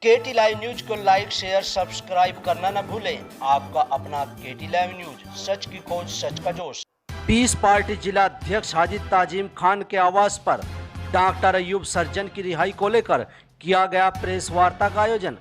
केटी live news को like share subscribe करना न भूलें। आपका अपना केटी लाइव न्यूज, सच की खोज, सच का जोश। पीस पार्टी जिला अध्यक्ष हाजी ताजिम खान के आवास पर डॉक्टर अयूब सर्जन की रिहाई को लेकर किया गया प्रेस वार्ता का आयोजन।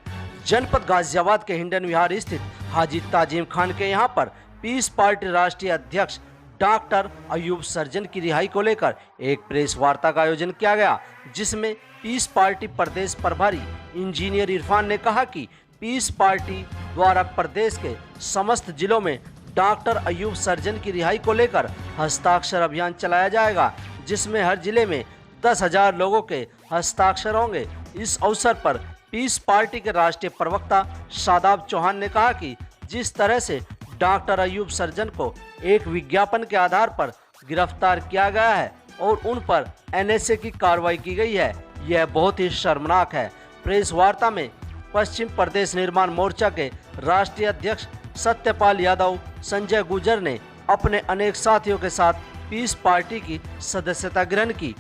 जनपद गाजियाबाद के हिंडन विहार स्थित हाजी ताजिम खान के यहां पर पीस पार्टी राष्ट्रीय अध्यक्ष डॉक्टर अयूब सर्जन की रिहाई को लेकर एक प्रेस वार्ता का आयोजन किया गया, जिसमें पीस पार्टी प्रदेश प्रभारी इंजीनियर इरफान ने कहा कि पीस पार्टी द्वारा प्रदेश के समस्त जिलों में डॉक्टर अयूब सर्जन की रिहाई को लेकर हस्ताक्षर अभियान चलाया जाएगा, जिसमें हर जिले में 10,000 लोगों के हस्ताक्षर होंगे। इस अवसर पर पीस पार्टी के राष्ट्रीय प्रवक्ता शादाब चौहान ने कहा कि जिस तरह से डॉक्टर अयूब सर्जन को एक विज्ञापन के आधार पर गिरफ्तार किया गया है और उन पर एनएसए की कार्रवाई की गई है, यह बहुत ही शर्मनाक है। प्रेस वार्ता में पश्चिम प्रदेश निर्माण मोर्चा के राष्ट्रीय अध्यक्ष सत्यपाल यादव, संजय गुर्जर ने अपने अनेक साथियों के साथ पीस पार्टी की सदस्यता ग्रहण की।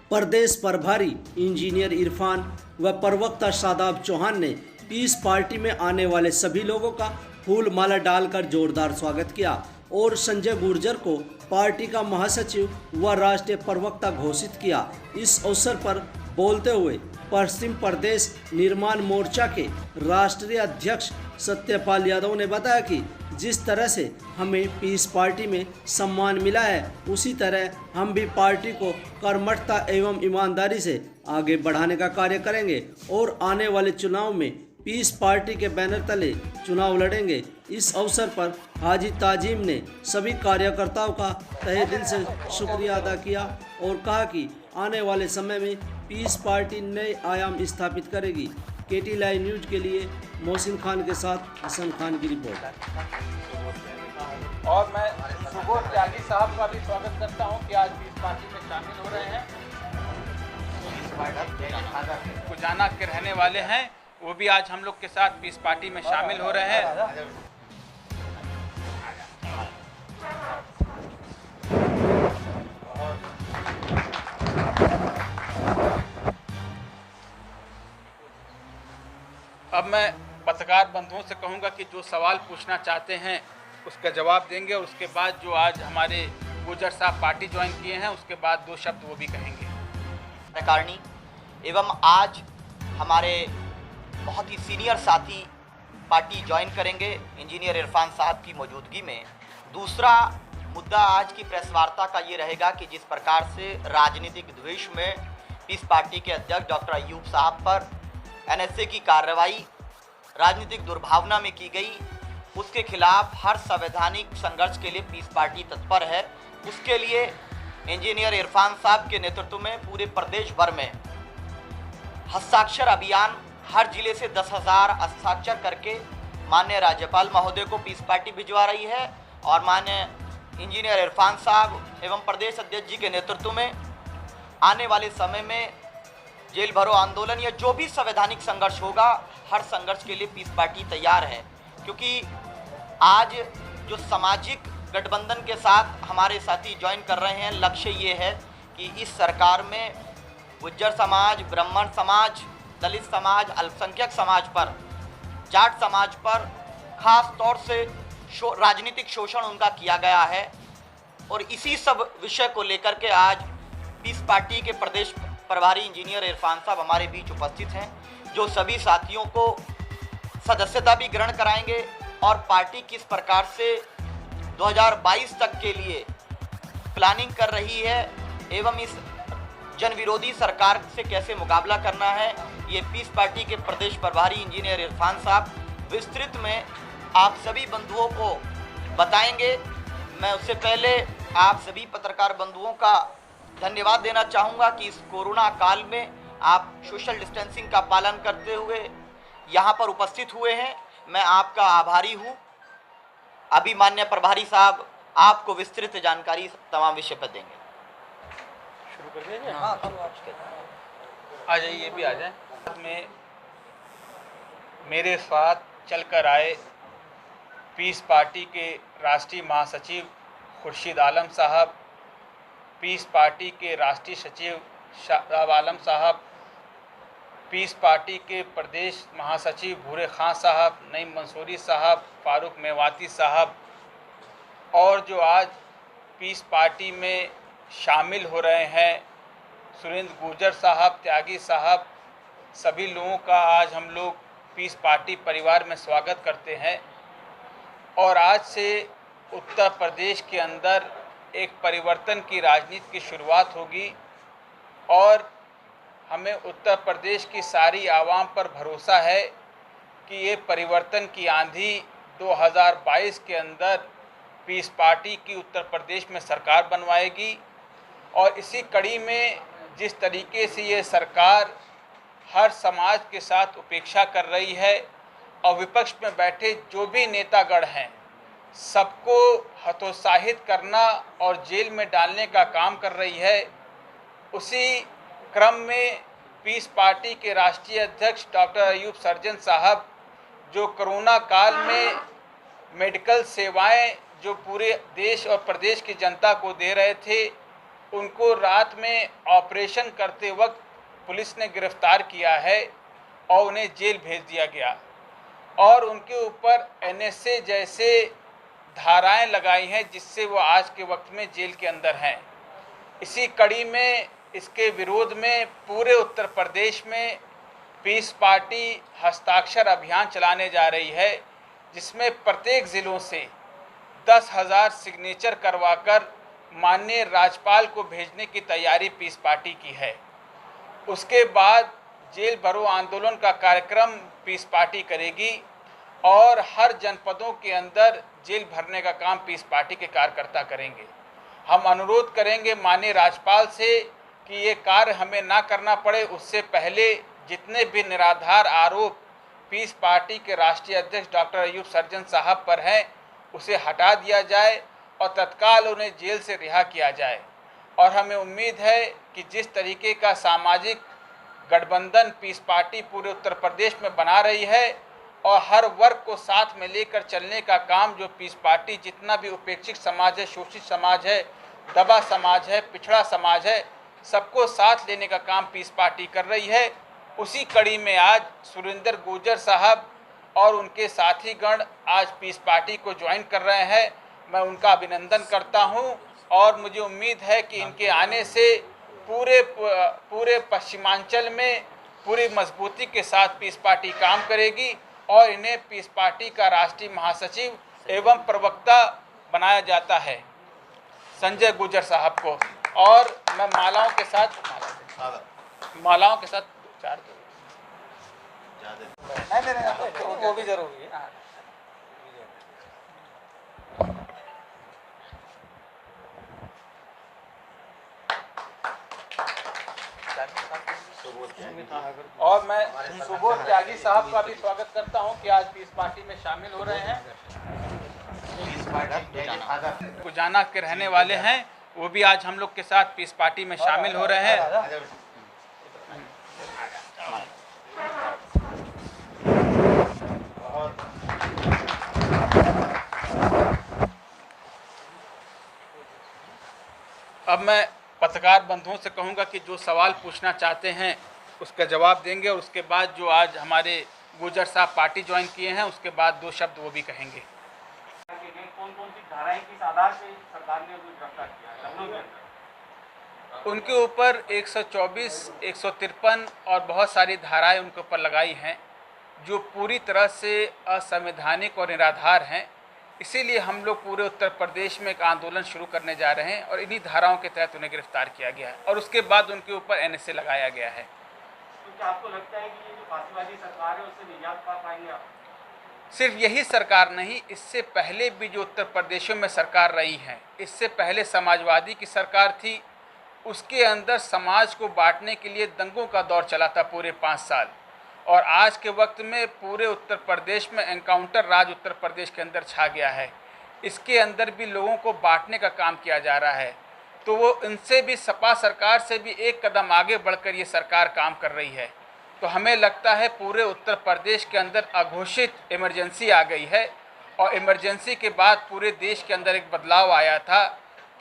प्रदेश प्रभारी इंजीनियर इरफान व प्रवक्ता शादाब चौहान ने पीस पार्टी में आने वाले सभी लोगों का फूल माला डालकर जोरदार स्वागत किया और संजय गुर्जर को पार्टी का महासचिव व राष्ट्रीय प्रवक्ता घोषित किया। इस अवसर पर बोलते हुए पश्चिम प्रदेश निर्माण मोर्चा के राष्ट्रीय अध्यक्ष सत्यपाल यादव ने बताया कि जिस तरह से हमें पीस पार्टी में सम्मान मिला है, उसी तरह हम भी पार्टी को कर्मठता एवं ईमानदारी से आगे बढ़ाने का कार्य करेंगे और आने वाले चुनाव में पीस पार्टी के बैनर तले चुनाव लड़ेंगे। इस अवसर पर हाजी ताजिम ने सभी कार्यकर्ताओं का तहे दिल से शुक्रिया अदा किया और कहा कि आने वाले समय में पीस पार्टी नए आयाम स्थापित करेगी। केटी लाइव न्यूज के लिए मोहसिन खान के साथ हसन खान की रिपोर्ट। और मैं सुबोध त्यागी साहब का भी स्वागत करता हूं कि आज पीस पार्टी में शामिल हो रहे हैं। कुजाना के रहने वाले हैं, वो भी आज हम लोग के साथ पीस पार्टी में शामिल हो रहे हैं। अब मैं पत्रकार बंधुओं से कहूंगा कि जो सवाल पूछना चाहते हैं उसका जवाब देंगे और उसके बाद जो आज हमारे गुर्जर साहब पार्टी ज्वाइन किए हैं उसके बाद 2 शब्द वो भी कहेंगे। कार्यकारिणी एवं आज हमारे बहुत ही सीनियर साथी पार्टी ज्वाइन करेंगे इंजीनियर इरफान साहब की मौजूदगी में। दूसरा मुद्दा आज की प्रेस वार्ता का ये रहेगा कि जिस प्रकार से राजनीतिक द्वेष में पीस पार्टी के अध्यक्ष डॉक्टर अयूब साहब पर एनएसए की कार्रवाई राजनीतिक दुर्भावना में की गई, उसके खिलाफ हर संवैधानिक संघर्ष के लिए पीस पार्टी तत्पर है। उसके लिए इंजीनियर इरफान साहब के नेतृत्व में पूरे प्रदेश भर में हस्ताक्षर अभियान हर जिले से 10,000 हस्ताक्षर करके माननीय राज्यपाल महोदय को पीस पार्टी भिजवा रही है और माननीय इंजीनियर इरफान साहब एवं प्रदेश अध्यक्ष जी के नेतृत्व में आने वाले समय में जेल भरो आंदोलन या जो भी संवैधानिक संघर्ष होगा, हर संघर्ष के लिए पीस पार्टी तैयार है। क्योंकि आज जो सामाजिक गठबंधन के साथ हमारे साथी ज्वाइन कर रहे हैं, लक्ष्य ये है कि इस सरकार में गुज्जर समाज, ब्राह्मण समाज, दलित समाज, अल्पसंख्यक समाज पर, जाट समाज पर खास तौर से राजनीतिक शोषण उनका किया गया है और इसी सब विषय को लेकर के आज पीस पार्टी के प्रदेश प्रभारी इंजीनियर इरफान साहब हमारे बीच उपस्थित हैं, जो सभी साथियों को सदस्यता भी ग्रहण कराएंगे और पार्टी किस प्रकार से 2022 तक के लिए प्लानिंग कर रही है एवं इस जन विरोधी सरकार से कैसे मुकाबला करना है, ये पीस पार्टी के प्रदेश प्रभारी इंजीनियर इरफान साहब विस्तृत में आप सभी बंधुओं को बताएंगे। मैं उससे पहले आप सभी पत्रकार बंधुओं का धन्यवाद देना चाहूँगा कि इस कोरोना काल में आप सोशल डिस्टेंसिंग का पालन करते हुए यहाँ पर उपस्थित हुए हैं। मैं आपका आभारी हूँ। अभी माननीय प्रभारी साहब आपको विस्तृत जानकारी तमाम विषय पर देंगे। शुरू कर देंगे? हाँ, आ जाइए, ये भी आ जाए। में मेरे साथ चलकर आए पीस पार्टी के राष्ट्रीय महासचिव खुर्शीद आलम साहब, पीस पार्टी के राष्ट्रीय सचिव शादाब आलम साहब, पीस पार्टी के प्रदेश महासचिव भूरे खां साहब, नईम मंसूरी साहब, फारूक मेवाती साहब और जो आज पीस पार्टी में शामिल हो रहे हैं सुरेंद्र गुर्जर साहब, त्यागी साहब, सभी लोगों का आज हम लोग पीस पार्टी परिवार में स्वागत करते हैं। और आज से उत्तर प्रदेश के अंदर एक परिवर्तन की राजनीति की शुरुआत होगी और हमें उत्तर प्रदेश की सारी आवाम पर भरोसा है कि ये परिवर्तन की आंधी 2022 के अंदर पीस पार्टी की उत्तर प्रदेश में सरकार बनवाएगी। और इसी कड़ी में जिस तरीके से ये सरकार हर समाज के साथ उपेक्षा कर रही है और विपक्ष में बैठे जो भी नेतागण हैं सबको हतोत्साहित करना और जेल में डालने का काम कर रही है, उसी क्रम में पीस पार्टी के राष्ट्रीय अध्यक्ष डॉक्टर अयूब सर्जन साहब जो कोरोना काल में मेडिकल सेवाएं जो पूरे देश और प्रदेश की जनता को दे रहे थे, उनको रात में ऑपरेशन करते वक्त पुलिस ने गिरफ्तार किया है और उन्हें जेल भेज दिया गया और उनके ऊपर एनएसए जैसे धाराएं लगाई हैं जिससे वो आज के वक्त में जेल के अंदर हैं। इसी कड़ी में इसके विरोध में पूरे उत्तर प्रदेश में पीस पार्टी हस्ताक्षर अभियान चलाने जा रही है, जिसमें प्रत्येक ज़िलों से 10,000 सिग्नेचर करवाकर माननीय राज्यपाल को भेजने की तैयारी पीस पार्टी की है। उसके बाद जेल भरो आंदोलन का कार्यक्रम पीस पार्टी करेगी और हर जनपदों के अंदर जेल भरने का काम पीस पार्टी के कार्यकर्ता करेंगे। हम अनुरोध करेंगे माननीय राज्यपाल से कि ये कार्य हमें ना करना पड़े, उससे पहले जितने भी निराधार आरोप पीस पार्टी के राष्ट्रीय अध्यक्ष डॉक्टर अयूब सर्जन साहब पर हैं उसे हटा दिया जाए और तत्काल उन्हें जेल से रिहा किया जाए। और हमें उम्मीद है कि जिस तरीके का सामाजिक गठबंधन पीस पार्टी पूरे उत्तर प्रदेश में बना रही है और हर वर्ग को साथ में लेकर चलने का काम जो पीस पार्टी जितना भी उपेक्षित समाज है, शोषित समाज है, दबा समाज है, पिछड़ा समाज है, सबको साथ लेने का काम पीस पार्टी कर रही है। उसी कड़ी में आज सुरेंद्र गुर्जर साहब और उनके साथीगण आज पीस पार्टी को ज्वाइन कर रहे हैं। मैं उनका अभिनंदन करता हूं और मुझे उम्मीद है कि इनके आने से पूरे पश्चिमांचल में पूरी मजबूती के साथ पीस पार्टी काम करेगी और इन्हें पीस पार्टी का राष्ट्रीय महासचिव एवं प्रवक्ता बनाया जाता है संजय गुर्जर साहब को। और मैं मालाओं के साथ चार वो भी जरूरी है। और मैं सुबोध त्यागी साहब का भी स्वागत करता हूं कि आज पीस पार्टी में शामिल हो रहे हैं। गुजाना के रहने वाले हैं, वो भी आज हम लोग के साथ पीस पार्टी में शामिल हो रहे हैं। अब मैं पत्रकार बंधुओं से कहूंगा कि जो सवाल पूछना चाहते हैं उसका जवाब देंगे और उसके बाद जो आज हमारे गुर्जर साहब पार्टी ज्वाइन किए हैं उसके बाद 2 शब्द वो भी कहेंगे। कौन-कौन सी धाराएं किस आधार पे सरकार ने उनको गिरफ्तार किया है? उनके ऊपर 124, 153 और बहुत सारी धाराएं उनके ऊपर लगाई हैं जो पूरी तरह से असंवैधानिक और निराधार हैं। इसीलिए हम लोग पूरे उत्तर प्रदेश में एक आंदोलन शुरू करने जा रहे हैं और इन्हीं धाराओं के तहत उन्हें गिरफ्तार किया गया है और उसके बाद उनके ऊपर एनएसए लगाया गया है। तो क्या आपको लगता है कि ये जो फासीवादी सरकार है उससे निजात पा पाएंगे आप? सिर्फ यही सरकार नहीं, इससे पहले भी जो उत्तर प्रदेशों में सरकार रही है, इससे पहले समाजवादी की सरकार थी, उसके अंदर समाज को बांटने के लिए दंगों का दौर चला था पूरे 5 साल। और आज के वक्त में पूरे उत्तर प्रदेश में एनकाउंटर राज उत्तर प्रदेश के अंदर छा गया है। इसके अंदर भी लोगों को बांटने का काम किया जा रहा है। तो वो इनसे भी, सपा सरकार से भी एक कदम आगे बढ़कर ये सरकार काम कर रही है। तो हमें लगता है पूरे उत्तर प्रदेश के अंदर अघोषित इमरजेंसी आ गई है और इमरजेंसी के बाद पूरे देश के अंदर एक बदलाव आया था।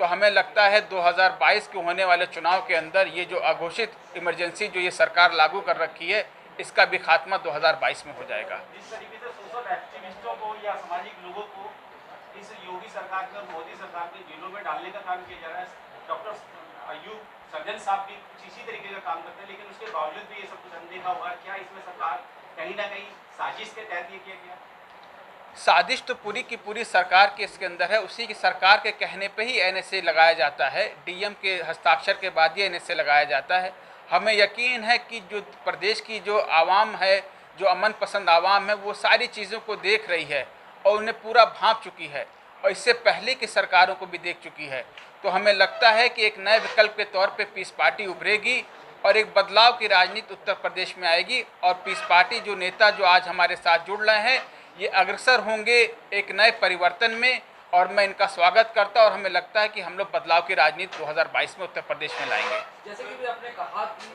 तो हमें लगता है 2022 के होने वाले चुनाव के अंदर ये जो अघोषित इमरजेंसी जो ये सरकार लागू कर रखी है, इसका भी खात्मा 2022 में हो जाएगा। जिस तरीके से सोशल एक्टिविस्टों को या सामाजिक लोगों को इस योगी सरकार ने और मोदी सरकार ने जेलों में डालने का काम किया जा रहा है, डॉक्टर अयूब सर्जन साहब भी कुछ इसी तरीके का काम करते हैं, लेकिन उसके बावजूद भी ये सब कुछ अनदेखा हुआ। क्या इसमें सरकार कहीं ना कहीं साजिश के तहत ये किया गया? साजिश तो पूरी की पूरी सरकार के इसके अंदर है। उसी की सरकार के कहने पे ही एनएसए लगाया जाता है। डीएम के हस्ताक्षर के बाद ही एनएसए लगाया जाता है। हमें यकीन है कि जो प्रदेश की जो आवाम है, जो अमन पसंद आवाम है, वो सारी चीज़ों को देख रही है और उन्हें पूरा भांप चुकी है और इससे पहले की सरकारों को भी देख चुकी है। तो हमें लगता है कि एक नए विकल्प के तौर पे पीस पार्टी उभरेगी और एक बदलाव की राजनीति उत्तर प्रदेश में आएगी। और पीस पार्टी जो नेता जो आज हमारे साथ जुड़ रहे हैं, ये अग्रसर होंगे एक नए परिवर्तन में और मैं इनका स्वागत करता और हमें लगता है कि हम लोग बदलाव की राजनीति 2022 में उत्तर प्रदेश में लाएंगे। जैसे कि आपने कहा कि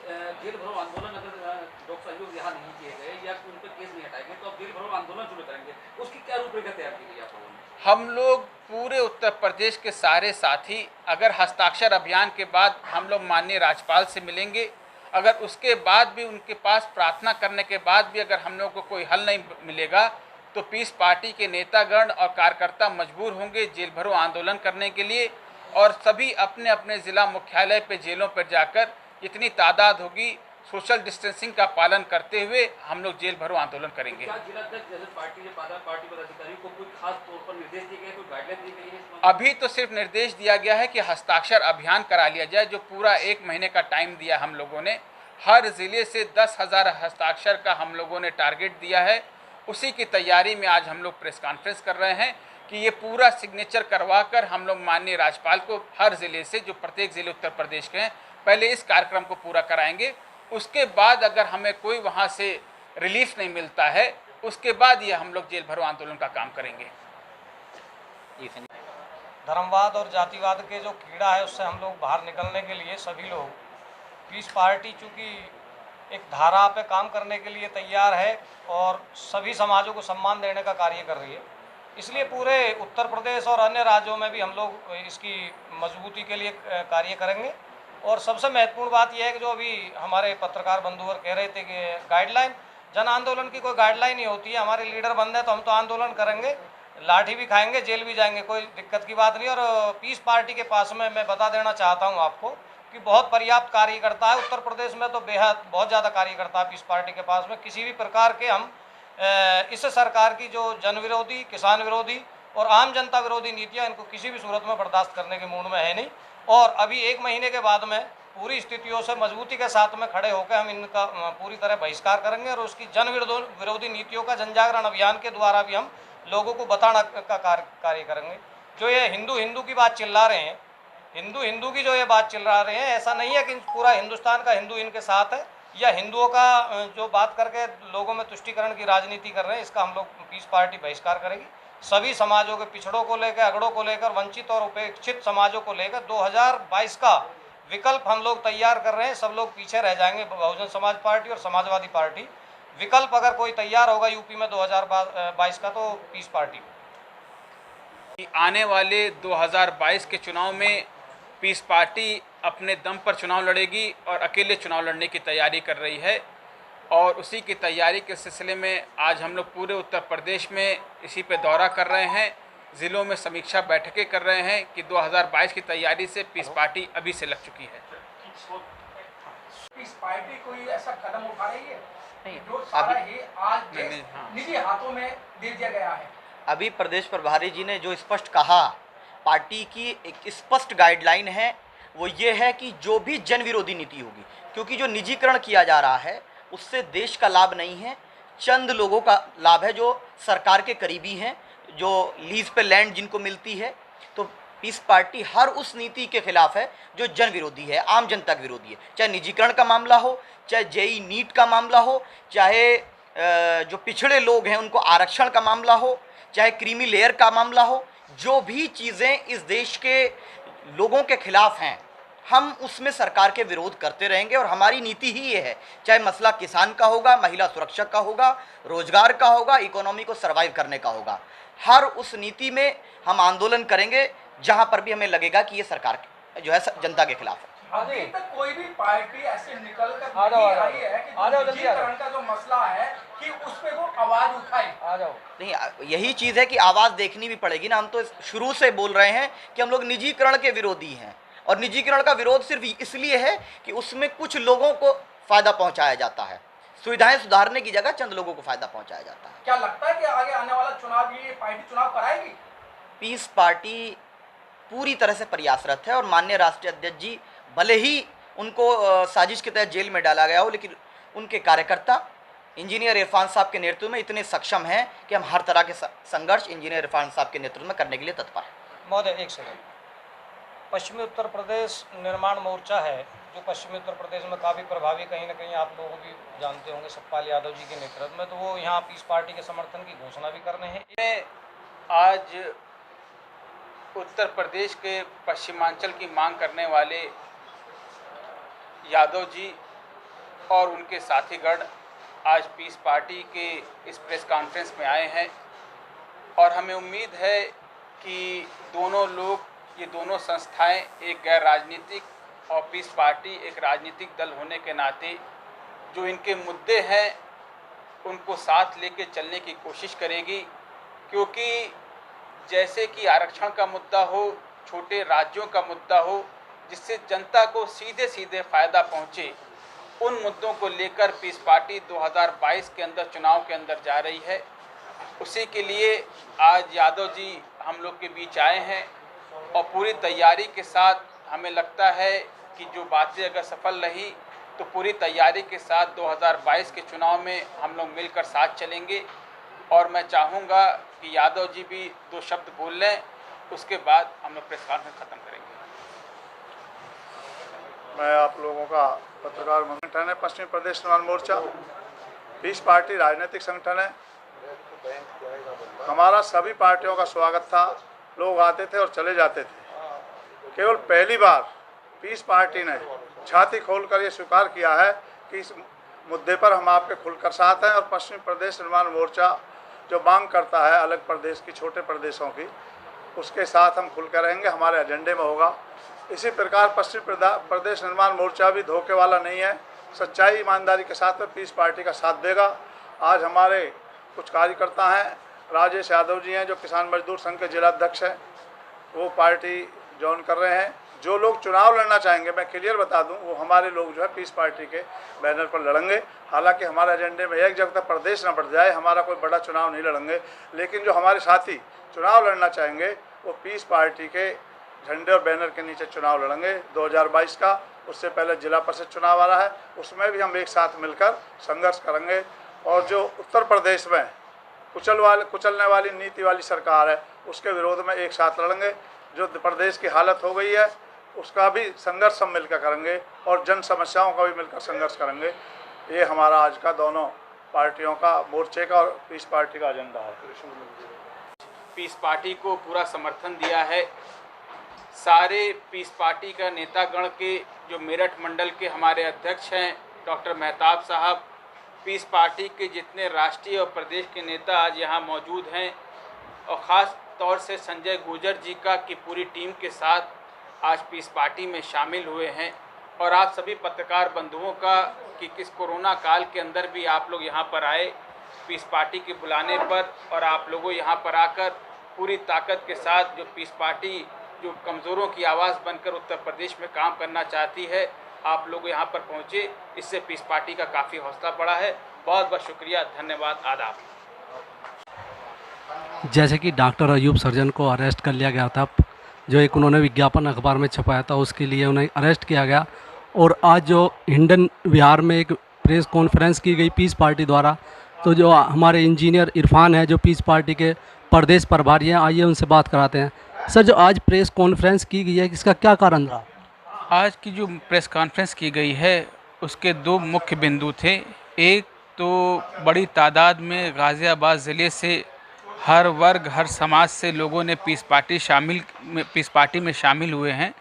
जेल भरो आंदोलन अगर डॉक्टर अयूब यहाँ नहीं किए गए या उन पर केस नहीं हटाए गए तो अब जेल भरो आंदोलन शुरू करेंगे, उसकी क्या रूपरेखा तैयार की गई आप लोगों ने? हम लोग पूरे उत्तर प्रदेश के सारे साथी अगर हस्ताक्षर अभियान के बाद हम लोग माननीय राज्यपाल से मिलेंगे, अगर उसके बाद भी उनके पास प्रार्थना करने के बाद भी अगर हम लोग को कोई हल नहीं मिलेगा तो पीस पार्टी के नेतागण और कार्यकर्ता मजबूर होंगे जेल भरो आंदोलन करने के लिए और सभी अपने अपने ज़िला मुख्यालय पे जेलों पर जाकर इतनी तादाद होगी सोशल डिस्टेंसिंग का पालन करते हुए हम लोग जेल भरो आंदोलन करेंगे। क्या जिलाध्यक्ष जैसे पार्टी पदाधिकारियों को कोई खास तौर पर निर्देश दिए गए, कोई गाइडलाइन दी गई है? अभी तो सिर्फ निर्देश दिया गया है कि हस्ताक्षर अभियान करा लिया जाए, जो पूरा 1 महीने का टाइम दिया हम लोगों ने। हर ज़िले से 10,000 हस्ताक्षर का हम लोगों ने टारगेट दिया है। उसी की तैयारी में आज हम लोग प्रेस कॉन्फ्रेंस कर रहे हैं कि ये पूरा सिग्नेचर करवा कर हम लोग माननीय राज्यपाल को हर ज़िले से, जो प्रत्येक ज़िले उत्तर प्रदेश के हैं, पहले इस कार्यक्रम को पूरा कराएंगे। उसके बाद अगर हमें कोई वहाँ से रिलीफ नहीं मिलता है, उसके बाद ये हम लोग जेल भरो आंदोलन का काम करेंगे। धर्मवाद और जातिवाद के जो कीड़ा है उससे हम लोग बाहर निकलने के लिए सभी लोग, पीस पार्टी चूँकि एक धारा पे काम करने के लिए तैयार है और सभी समाजों को सम्मान देने का कार्य कर रही है, इसलिए पूरे उत्तर प्रदेश और अन्य राज्यों में भी हम लोग इसकी मजबूती के लिए कार्य करेंगे। और सबसे महत्वपूर्ण बात यह है कि जो अभी हमारे पत्रकार बंधुवर कह रहे थे कि गाइडलाइन, जन आंदोलन की कोई गाइडलाइन नहीं होती है। हमारे लीडर बंद है तो हम तो आंदोलन करेंगे, लाठी भी खाएंगे, जेल भी जाएंगे, कोई दिक्कत की बात नहीं। और पीस पार्टी के पास में मैं बता देना चाहता हूं आपको कि बहुत पर्याप्त कार्यकर्ता है उत्तर प्रदेश में, तो बेहद बहुत ज़्यादा कार्यकर्ता है पीस पार्टी के पास में। किसी भी प्रकार के हम इस सरकार की जो जन विरोधी, किसान विरोधी और आम जनता विरोधी नीतियाँ, इनको किसी भी सूरत में बर्दाश्त करने के मूड में है नहीं। और अभी 1 महीने के बाद में पूरी स्थितियों से मजबूती के साथ में खड़े होकर हम इनका पूरी तरह बहिष्कार करेंगे और उसकी जन विरोधी नीतियों का जनजागरण अभियान के द्वारा भी हम लोगों को बताना का कार्य करेंगे। जो ये हिंदू की बात चिल्ला रहे हैं, हिंदू की जो ये बात चिल्ला रहे हैं, ऐसा नहीं है कि पूरा हिंदुस्तान का हिंदू इनके साथ है या हिंदुओं का जो बात करके लोगों में तुष्टीकरण की राजनीति कर रहे हैं, इसका हम लोग पीस पार्टी बहिष्कार करेगी। सभी समाजों के पिछड़ों को लेकर, अगड़ों को लेकर, वंचित और उपेक्षित समाजों को लेकर 2022 का विकल्प हम लोग तैयार कर रहे हैं। सब लोग पीछे रह जाएंगे, बहुजन समाज पार्टी और समाजवादी पार्टी। विकल्प अगर कोई तैयार होगा यूपी में 2022 का, तो पीस पार्टी। आने वाले 2022 के चुनाव में पीस पार्टी अपने दम पर चुनाव लड़ेगी और अकेले चुनाव लड़ने की तैयारी कर रही है। और उसी की तैयारी के सिलसिले में आज हम लोग पूरे उत्तर प्रदेश में इसी पे दौरा कर रहे हैं, ज़िलों में समीक्षा बैठकें कर रहे हैं कि 2022 की तैयारी से पीस पार्टी अभी से लग चुकी है। पीस पार्टी कोई ऐसा कदम उठा रही है नहीं, जो सारा ये आज निजी हाथों में दे दिया गया है? अभी प्रदेश प्रभारी जी ने जो स्पष्ट कहा, पार्टी की एक स्पष्ट गाइडलाइन है, वो ये है कि जो भी जन विरोधी नीति होगी, क्योंकि जो निजीकरण किया जा रहा है उससे देश का लाभ नहीं है, चंद लोगों का लाभ है जो सरकार के करीबी हैं, जो लीज पे लैंड जिनको मिलती है। तो पीस पार्टी हर उस नीति के खिलाफ है जो जन विरोधी है, आम जनता के विरोधी है, चाहे निजीकरण का मामला हो, चाहे जेई नीट का मामला हो, चाहे जो पिछड़े लोग हैं उनको आरक्षण का मामला हो, चाहे क्रीमी लेयर का मामला हो। जो भी चीज़ें इस देश के लोगों के खिलाफ हैं, हम उसमें सरकार के विरोध करते रहेंगे और हमारी नीति ही ये है, चाहे मसला किसान का होगा, महिला सुरक्षा का होगा, रोजगार का होगा, इकोनॉमी को सर्वाइव करने का होगा, हर उस नीति में हम आंदोलन करेंगे जहां पर भी हमें लगेगा कि ये सरकार जो है जनता के खिलाफ है। अभी तक कोई भी पार्टी ऐसे निकल कर आ जाओ, नहीं आ जाओ। आई है कि आ जाओ, जल्दी आ जाओ। निजीकरण का जो मसला है कि उस पे वो आवाज उठाए। आ जाओ। नहीं, यही चीज़ है कि आवाज़ देखनी भी पड़ेगी ना। हम तो शुरू से बोल रहे हैं कि हम लोग निजीकरण के विरोधी हैं, और निजीकरण का विरोध सिर्फ इसलिए है कि उसमें कुछ लोगों को फ़ायदा पहुंचाया जाता है, सुविधाएं सुधारने की जगह चंद लोगों को फ़ायदा पहुंचाया जाता है। क्या लगता है कि आगे आने वाला चुनाव ये पार्टी चुनाव कराएगी? पीस पार्टी पूरी तरह से प्रयासरत है, और माननीय राष्ट्रीय अध्यक्ष जी भले ही उनको साजिश के तहत जेल में डाला गया हो, लेकिन उनके कार्यकर्ता इंजीनियर इरफान साहब के नेतृत्व में इतने सक्षम हैं कि हम हर तरह के संघर्ष इंजीनियर इरफान साहब के नेतृत्व में करने के लिए तत्पर हैं। महोदय, एक सेकंड। पश्चिमी उत्तर प्रदेश निर्माण मोर्चा है, जो पश्चिमी उत्तर प्रदेश में काफ़ी प्रभावी, कहीं ना कहीं आप लोग भी जानते होंगे, सतपाल यादव जी के नेतृत्व में, तो वो यहाँ पीस पार्टी के समर्थन की घोषणा भी कर रहे हैं। आज उत्तर प्रदेश के पश्चिमांचल की मांग करने वाले यादव जी और उनके साथीगण आज पीस पार्टी के इस प्रेस कॉन्फ्रेंस में आए हैं, और हमें उम्मीद है कि दोनों लोग, ये दोनों संस्थाएं एक गैर राजनीतिक और पीस पार्टी एक राजनीतिक दल होने के नाते जो इनके मुद्दे हैं उनको साथ लेके चलने की कोशिश करेगी, क्योंकि जैसे कि आरक्षण का मुद्दा हो, छोटे राज्यों का मुद्दा हो, जिससे जनता को सीधे सीधे फ़ायदा पहुँचे, उन मुद्दों को लेकर पीस पार्टी 2022 के अंदर चुनाव के अंदर जा रही है। उसी के लिए आज यादव जी हम लोग के बीच आए हैं, और पूरी तैयारी के साथ हमें लगता है कि जो बातें अगर सफल रही तो पूरी तैयारी के साथ 2022 के चुनाव में हम लोग मिलकर साथ चलेंगे। और मैं चाहूँगा कि यादव जी भी 2 शब्द बोल लें, उसके बाद हम लोग प्रेस कॉन्फ्रेंस ख़त्म करेंगे। मैं आप लोगों का पत्रकार संगठन है पश्चिमी प्रदेश निर्माण मोर्चा, पीस पार्टी राजनीतिक संगठन है। हमारा सभी पार्टियों का स्वागत था, लोग आते थे और चले जाते थे। केवल पहली बार पीस पार्टी ने छाती खोलकर ये स्वीकार किया है कि इस मुद्दे पर हम आपके खुलकर साथ हैं, और पश्चिमी प्रदेश निर्माण मोर्चा जो मांग करता है अलग प्रदेश की, छोटे प्रदेशों की, उसके साथ हम खुलकर रहेंगे, हमारे एजेंडे में होगा। इसी प्रकार पश्चिम प्रदेश निर्माण मोर्चा भी धोखे वाला नहीं है, सच्चाई ईमानदारी के साथ में पीस पार्टी का साथ देगा। आज हमारे कुछ कार्यकर्ता हैं, राजेश यादव जी हैं जो किसान मजदूर संघ के जिलाध्यक्ष हैं, वो पार्टी ज्वाइन कर रहे हैं। जो लोग चुनाव लड़ना चाहेंगे, मैं क्लियर बता दूं, वो हमारे लोग जो है पीस पार्टी के बैनर पर लड़ेंगे। हालांकि हमारे एजेंडे में एक जब तक प्रदेश न बढ़ जाए हमारा कोई बड़ा चुनाव नहीं लड़ेंगे, लेकिन जो हमारे साथी चुनाव लड़ना चाहेंगे वो पीस पार्टी के झंडे और बैनर के नीचे चुनाव लड़ेंगे 2022 का। उससे पहले जिला परिषद चुनाव आ रहा है, उसमें भी हम एक साथ मिलकर संघर्ष करेंगे। और जो उत्तर प्रदेश में कुचलने वाली नीति वाली सरकार है, उसके विरोध में एक साथ लड़ेंगे। जो प्रदेश की हालत हो गई है उसका भी संघर्ष हम मिलकर करेंगे, और जन समस्याओं का भी मिलकर संघर्ष करेंगे। ये हमारा आज का दोनों पार्टियों का, मोर्चे का और पीस पार्टी का एजेंडा है। पीस पार्टी को पूरा समर्थन दिया है। सारे पीस पार्टी का नेतागण के जो मेरठ मंडल के हमारे अध्यक्ष हैं डॉक्टर मेहताब साहब, पीस पार्टी के जितने राष्ट्रीय और प्रदेश के नेता आज यहाँ मौजूद हैं, और ख़ास तौर से संजय गुर्जर जी का की पूरी टीम के साथ आज पीस पार्टी में शामिल हुए हैं। और आप सभी पत्रकार बंधुओं का कि किस कोरोना काल के अंदर भी आप लोग यहाँ पर आए पीस पार्टी के बुलाने पर, और आप लोगों यहाँ पर आकर पूरी ताकत के साथ जो पीस पार्टी जो कमज़ोरों की आवाज़ बनकर उत्तर प्रदेश में काम करना चाहती है, आप लोग यहाँ पर पहुँचे, इससे पीस पार्टी का काफ़ी हौसला बढ़ा है। बहुत बहुत शुक्रिया, धन्यवाद, आदाब। जैसे कि डॉक्टर अयूब सर्जन को अरेस्ट कर लिया गया था, जो एक उन्होंने विज्ञापन अखबार में छपाया था, उसके लिए उन्हें अरेस्ट किया गया। और आज जो हिंडन विहार में एक प्रेस कॉन्फ्रेंस की गई पीस पार्टी द्वारा, तो जो हमारे इंजीनियर इरफान है जो पीस पार्टी के प्रदेश प्रभारी हैं, आइए उनसे बात कराते हैं। सर, जो आज प्रेस कॉन्फ्रेंस की गई है, इसका क्या कारण रहा? आज की जो प्रेस कॉन्फ्रेंस की गई है उसके 2 मुख्य बिंदु थे। एक तो बड़ी तादाद में गाज़ियाबाद ज़िले से हर वर्ग, हर समाज से लोगों ने पीस पार्टी में शामिल हुए हैं।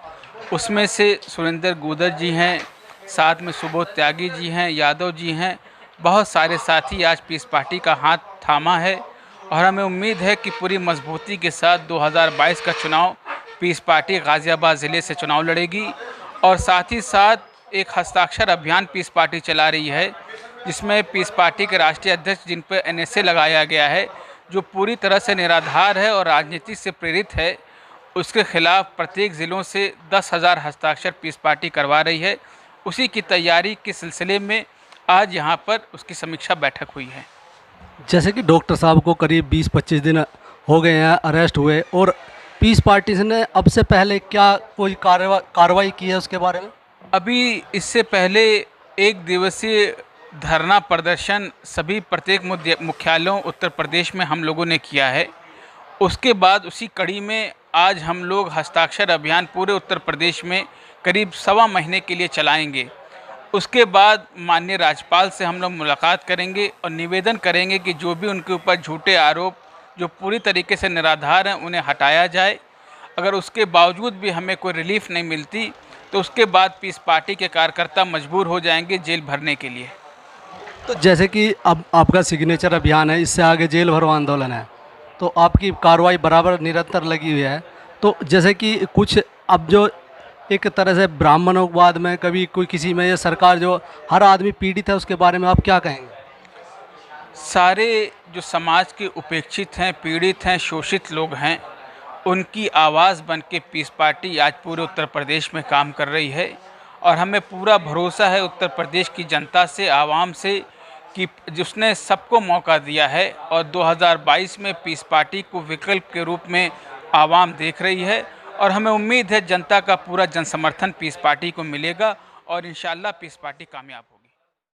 उसमें से सुरेंद्र गुर्जर जी हैं, साथ में सुबोध त्यागी जी हैं, यादव जी हैं, बहुत सारे साथी आज पीस पार्टी का हाथ थामा है। और हमें उम्मीद है कि पूरी मजबूती के साथ 2022 का चुनाव पीस पार्टी गाज़ियाबाद ज़िले से चुनाव लड़ेगी। और साथ ही साथ एक हस्ताक्षर अभियान पीस पार्टी चला रही है, जिसमें पीस पार्टी के राष्ट्रीय अध्यक्ष जिन पर NSA लगाया गया है, जो पूरी तरह से निराधार है और राजनीति से प्रेरित है, उसके खिलाफ प्रत्येक ज़िलों से 10,000 हस्ताक्षर पीस पार्टी करवा रही है। उसी की तैयारी के सिलसिले में आज यहाँ पर उसकी समीक्षा बैठक हुई है। जैसे कि डॉक्टर साहब को करीब 20-25 दिन हो गए हैं अरेस्ट हुए, और पीस पार्टी ने अब से पहले क्या कोई कार्रवाई की है उसके बारे में? अभी इससे पहले एक दिवसीय धरना प्रदर्शन सभी प्रत्येक मुख्यालयों उत्तर प्रदेश में हम लोगों ने किया है। उसके बाद उसी कड़ी में आज हम लोग हस्ताक्षर अभियान पूरे उत्तर प्रदेश में करीब 1.25 महीने के लिए चलाएंगे। उसके बाद माननीय राज्यपाल से हम लोग मुलाकात करेंगे और निवेदन करेंगे कि जो भी उनके ऊपर झूठे आरोप जो पूरी तरीके से निराधार हैं उन्हें हटाया जाए। अगर उसके बावजूद भी हमें कोई रिलीफ नहीं मिलती तो उसके बाद पीस पार्टी के कार्यकर्ता मजबूर हो जाएंगे जेल भरने के लिए। तो जैसे कि अब आपका सिग्नेचर अभियान है, इससे आगे जेल भरो आंदोलन है, तो आपकी कार्रवाई बराबर निरंतर लगी हुई है। तो जैसे कि कुछ अब जो एक तरह से ब्राह्मणवाद में कभी कोई किसी में, ये सरकार जो हर आदमी पीड़ित है, उसके बारे में आप क्या कहेंगे? सारे जो समाज के उपेक्षित हैं, पीड़ित हैं, शोषित लोग हैं, उनकी आवाज़ बन के पीस पार्टी आज पूरे उत्तर प्रदेश में काम कर रही है। और हमें पूरा भरोसा है उत्तर प्रदेश की जनता से, आवाम से, कि जिसने सबको मौका दिया है और 2022 में पीस पार्टी को विकल्प के रूप में आवाम देख रही है। और हमें उम्मीद है जनता का पूरा जनसमर्थन पीस पार्टी को मिलेगा और इंशाअल्लाह पीस पार्टी कामयाब होगी।